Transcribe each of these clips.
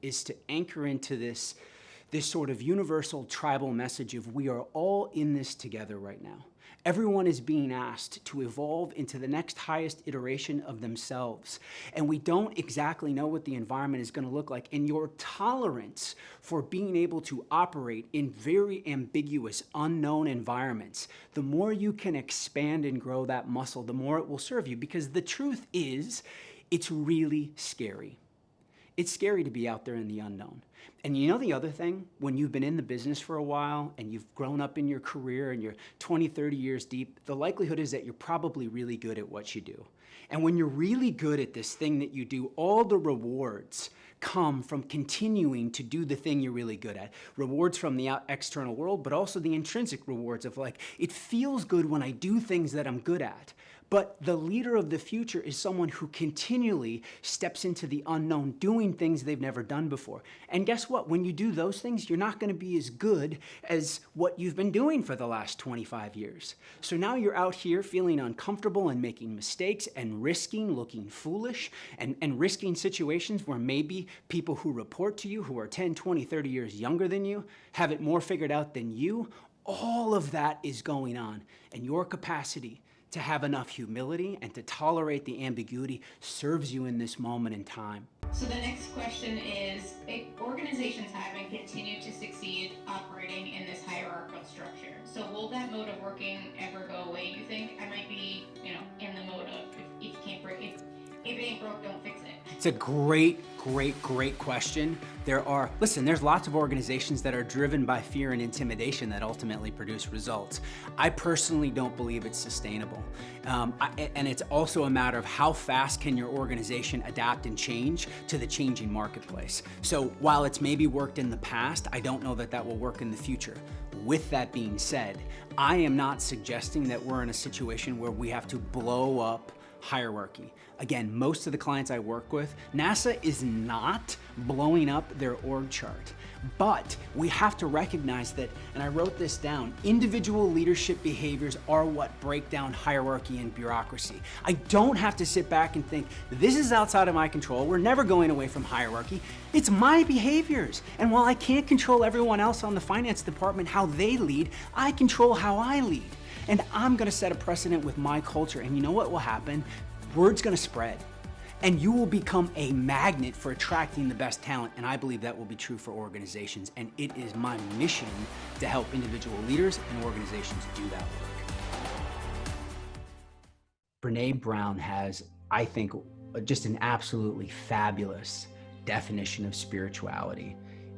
is to anchor into this sort of universal tribal message of we are all in this together right now. Everyone is being asked to evolve into the next highest iteration of themselves. And we don't exactly know what the environment is going to look like. And your tolerance for being able to operate in very ambiguous, unknown environments, the more you can expand and grow that muscle, the more it will serve you. Because the truth is, it's really scary. It's scary to be out there in the unknown. And you know the other thing, when you've been in the business for a while and you've grown up in your career and you're 20, 30 years deep, the likelihood is that you're probably really good at what you do. And when you're really good at this thing that you do, all the rewards come from continuing to do the thing you're really good at. Rewards from the external world, but also the intrinsic rewards of like, it feels good when I do things that I'm good at. But the leader of the future is someone who continually steps into the unknown, doing things they've never done before. And guess what? When you do those things, you're not going to be as good as what you've been doing for the last 25 years. So now you're out here feeling uncomfortable and making mistakes and risking, looking foolish, and risking situations where maybe people who report to you, who are 10, 20, 30 years younger than you, have it more figured out than you. All of that is going on. And your capacity to have enough humility and to tolerate the ambiguity serves you in this moment in time. So the next question is, if organizations have and continue to succeed operating in this hierarchical structure, so will that mode of working ever go away, you think? I might be, in the mode of if you can't break, if it ain't broke, don't fix it. It's a great question. There's lots of organizations that are driven by fear and intimidation that ultimately produce results. I personally don't believe it's sustainable. And it's also a matter of how fast can your organization adapt and change to the changing marketplace. So while it's maybe worked in the past, I don't know that that will work in the future. With that being said, I am not suggesting that we're in a situation where we have to blow up hierarchy. Again, most of the clients I work with, NASA is not blowing up their org chart. But we have to recognize that, and I wrote this down, individual leadership behaviors are what break down hierarchy and bureaucracy. I don't have to sit back and think, this is outside of my control, we're never going away from hierarchy. It's my behaviors. And while I can't control everyone else on the finance department, how they lead, I control how I lead. And I'm gonna set a precedent with my culture. And you know what will happen? Word's gonna spread. And you will become a magnet for attracting the best talent. And I believe that will be true for organizations. And it is my mission to help individual leaders and organizations do that work. Brené Brown has, I think, just an absolutely fabulous definition of spirituality.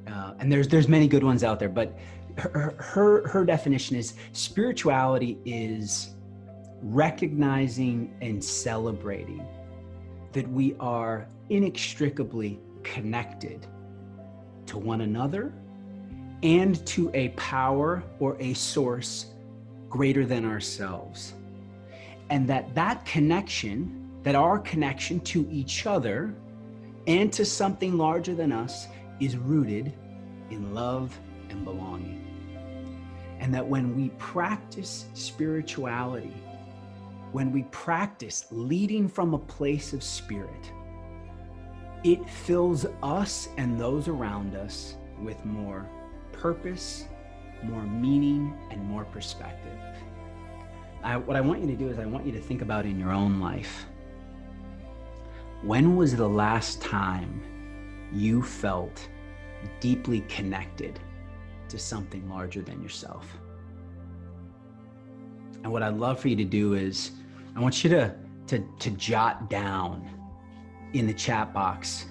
And there's many good ones out there, but her definition is spirituality is recognizing and celebrating that we are inextricably connected to one another and to a power or a source greater than ourselves. And that connection, that our connection to each other and to something larger than us is rooted in love and belonging. And that when we practice spirituality, when we practice leading from a place of spirit, it fills us and those around us with more purpose, more meaning, and more perspective. What I want you to do is I want you to think about in your own life, when was the last time you felt deeply connected to something larger than yourself? And what I'd love for you to do is, I want you to jot down in the chat box,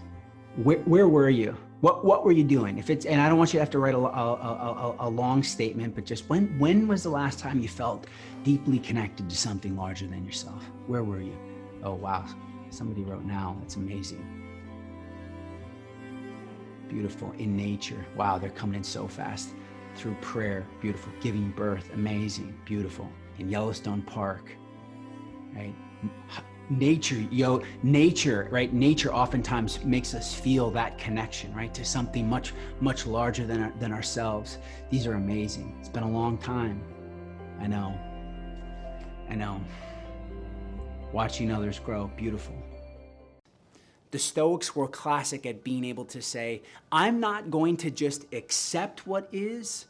where were you? What were you doing? And I don't want you to have to write a long statement, but just when was the last time you felt deeply connected to something larger than yourself? Where were you? Oh, wow. Somebody wrote now. That's amazing. Beautiful. In nature. Wow, they're coming in so fast. Through prayer. Beautiful. Giving birth. Amazing. Beautiful. In Yellowstone Park. Right? Nature, right? Nature oftentimes makes us feel that connection, right? To something much, much larger than ourselves. These are amazing. It's been a long time. I know. Watching others grow. Beautiful. The Stoics were classic at being able to say, I'm not going to just accept what is,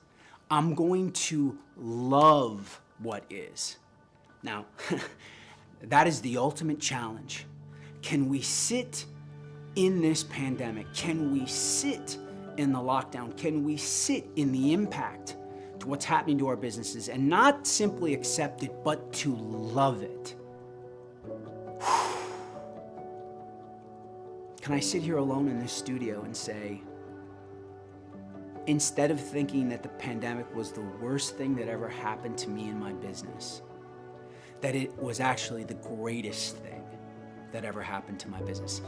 I'm going to love what is. Now, that is the ultimate challenge. Can we sit in this pandemic? Can we sit in the lockdown? Can we sit in the impact to what's happening to our businesses and not simply accept it, but to love it? Can I sit here alone in this studio and say, instead of thinking that the pandemic was the worst thing that ever happened to me in my business, that it was actually the greatest thing that ever happened to my business?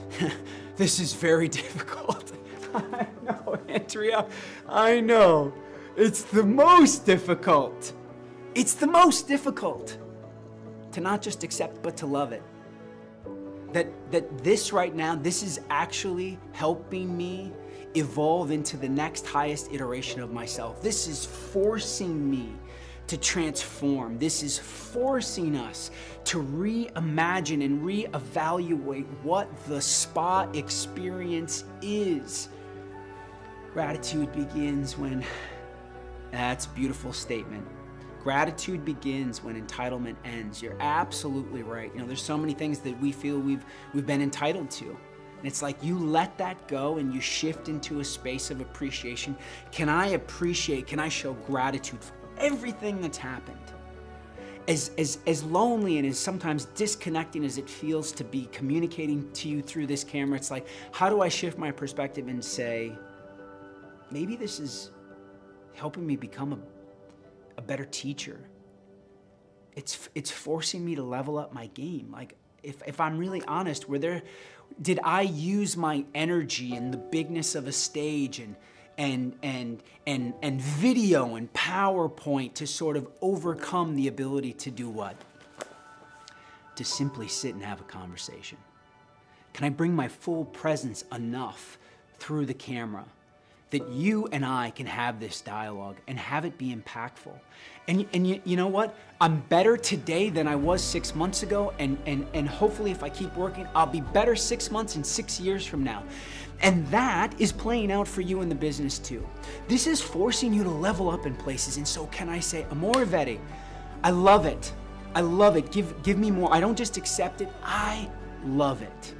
This is very difficult. I know, Andrea, I know. It's the most difficult. It's the most difficult to not just accept, but to love it. That this right now, this is actually helping me evolve into the next highest iteration of myself. This is forcing me to transform. This is forcing us to reimagine and reevaluate what the spa experience is. Gratitude begins when, that's a beautiful statement. Gratitude begins when entitlement ends. You're absolutely right. You know, there's so many things that we feel we've been entitled to. And it's like you let that go and you shift into a space of appreciation. Can I show gratitude for everything that's happened? As lonely and as sometimes disconnecting as it feels to be communicating to you through this camera, it's like, how do I shift my perspective and say, maybe this is helping me become a better teacher. It's forcing me to level up my game. Like, if I'm really honest, did I use my energy and the bigness of a stage and video and PowerPoint to sort of overcome the ability to do what? To simply sit and have a conversation? Can I bring my full presence enough through the camera that you and I can have this dialogue and have it be impactful? And you know what? I'm better today than I was 6 months ago, and hopefully if I keep working, I'll be better 6 months and 6 years from now. And that is playing out for you in the business too. This is forcing you to level up in places. And so can I say, amore vedi, I love it. I love it. Give me more. I don't just accept it, I love it.